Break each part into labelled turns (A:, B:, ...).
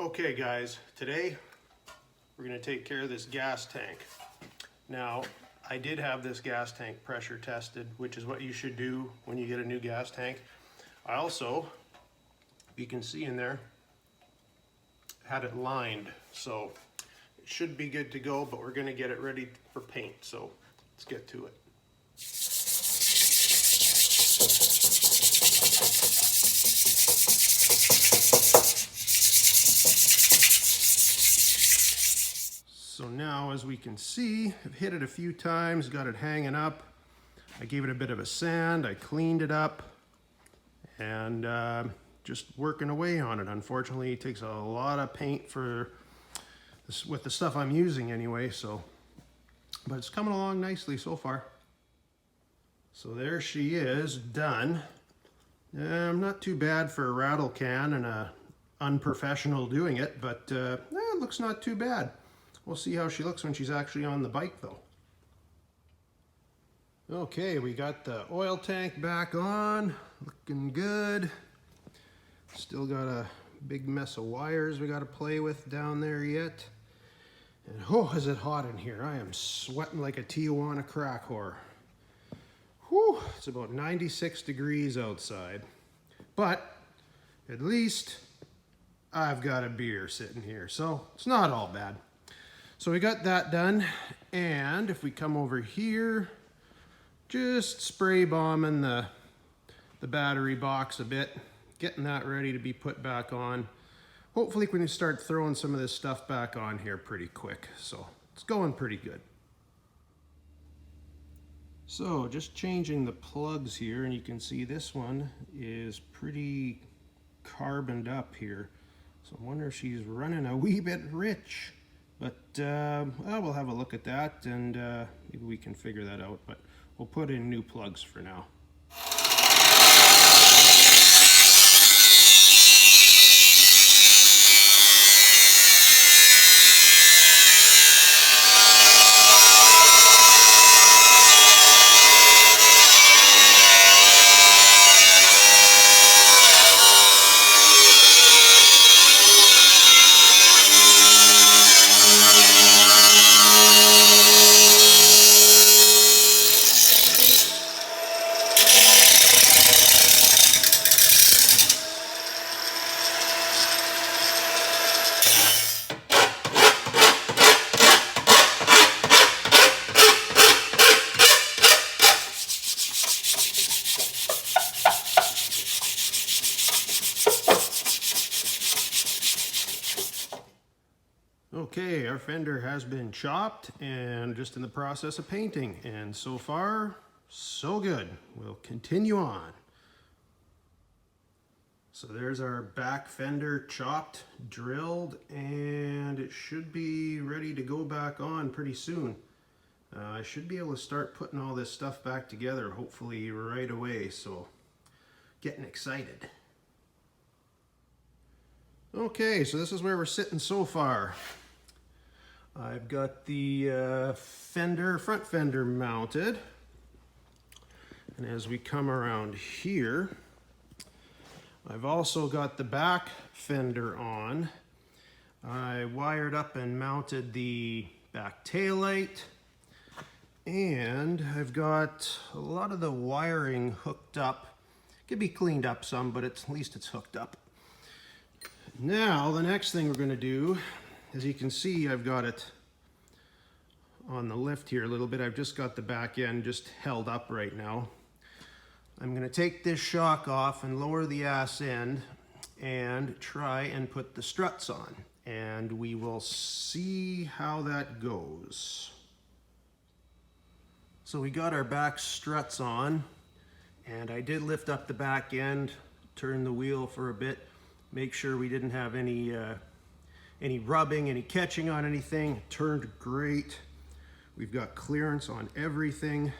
A: Okay guys, today we're going to take care of this gas tank. Now, I did have this gas tank pressure tested, which is what you should do when you get a new gas tank. I also, you can see in there, had it lined, so it should be good to go, but we're going to get it ready for paint, so let's get to it. So now, as we can see, I've hit it a few times, got it hanging up. I gave it a bit of a sand, I cleaned it up, and just working away on it. Unfortunately, it takes a lot of paint for this, with the stuff I'm using anyway, so, but it's coming along nicely so far. So there she is, done. Not too bad for a rattle can and a unprofessional doing it, but it looks not too bad. We'll see how she looks when she's actually on the bike though. Okay, we got the oil tank back on, looking good. Still got a big mess of wires we got to play with down there yet. And oh, is it hot in here. I am sweating like a Tijuana crack whore. Whew, it's about 96 degrees outside. But at least I've got a beer sitting here, so it's not all bad. So we got that done, and if we come over here, just spray bombing the battery box a bit, getting that ready to be put back on. Hopefully we can start throwing some of this stuff back on here pretty quick, so it's going pretty good. So just changing the plugs here, and you can see this one is pretty carboned up here. So I wonder if she's running a wee bit rich. But we'll have a look at that, and maybe we can figure that out. But we'll put in new plugs for now. Okay, our fender has been chopped and just in the process of painting, and so far, so good. We'll continue on. So there's our back fender chopped, drilled, and it should be ready to go back on pretty soon. I should be able to start putting all this stuff back together hopefully right away, so getting excited. Okay, so this is where we're sitting so far. I've got the front fender mounted, and as we come around here, I've also got the back fender on. I wired up and mounted the back taillight, and I've got a lot of the wiring hooked up. It could be cleaned up some, but at least it's hooked up. Now, the next thing we're going to do, as you can see, I've got it on the lift here a little bit. I've just got the back end just held up right now. I'm going to take this shock off and lower the ass end and try and put the struts on. And we will see how that goes. So we got our back struts on, and I did lift up the back end, turn the wheel for a bit, make sure we didn't have any rubbing, any catching on anything. It turned great. We've got clearance on everything.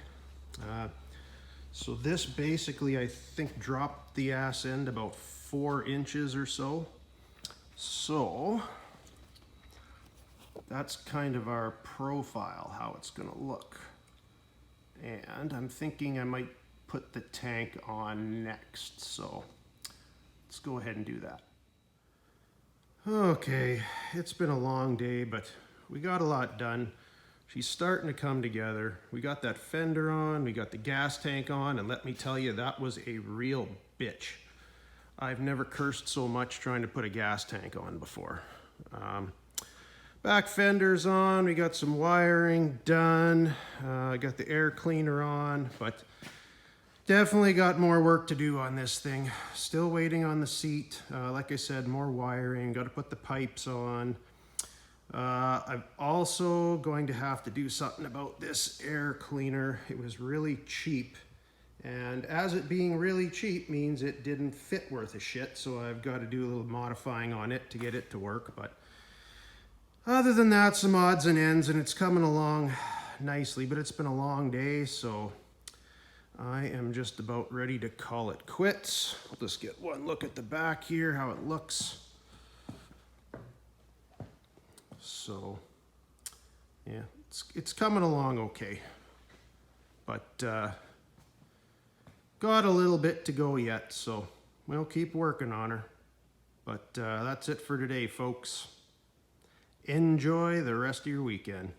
A: So this basically, I think, dropped the ass end about 4 inches or so. So that's kind of our profile, how it's gonna look. And I'm thinking I might put the tank on next, so let's go ahead and do that. Okay, it's been a long day, but we got a lot done. She's starting to come together. We got that fender on, we got the gas tank on, and let me tell you, that was a real bitch. I've never cursed so much trying to put a gas tank on before. Back fender's on, we got some wiring done, I got the air cleaner on, but definitely got more work to do on this thing. Still waiting on the seat. Like I said, more wiring, got to put the pipes on. I'm also going to have to do something about this air cleaner. It was really cheap. And as it being really cheap means it didn't fit worth a shit, so I've got to do a little modifying on it to get it to work. But other than that, some odds and ends, and it's coming along nicely, but it's been a long day, so I am just about ready to call it quits. I'll just get one look at the back here, how it looks. So, yeah, it's coming along okay. But got a little bit to go yet, so we'll keep working on her. But that's it for today, folks. Enjoy the rest of your weekend.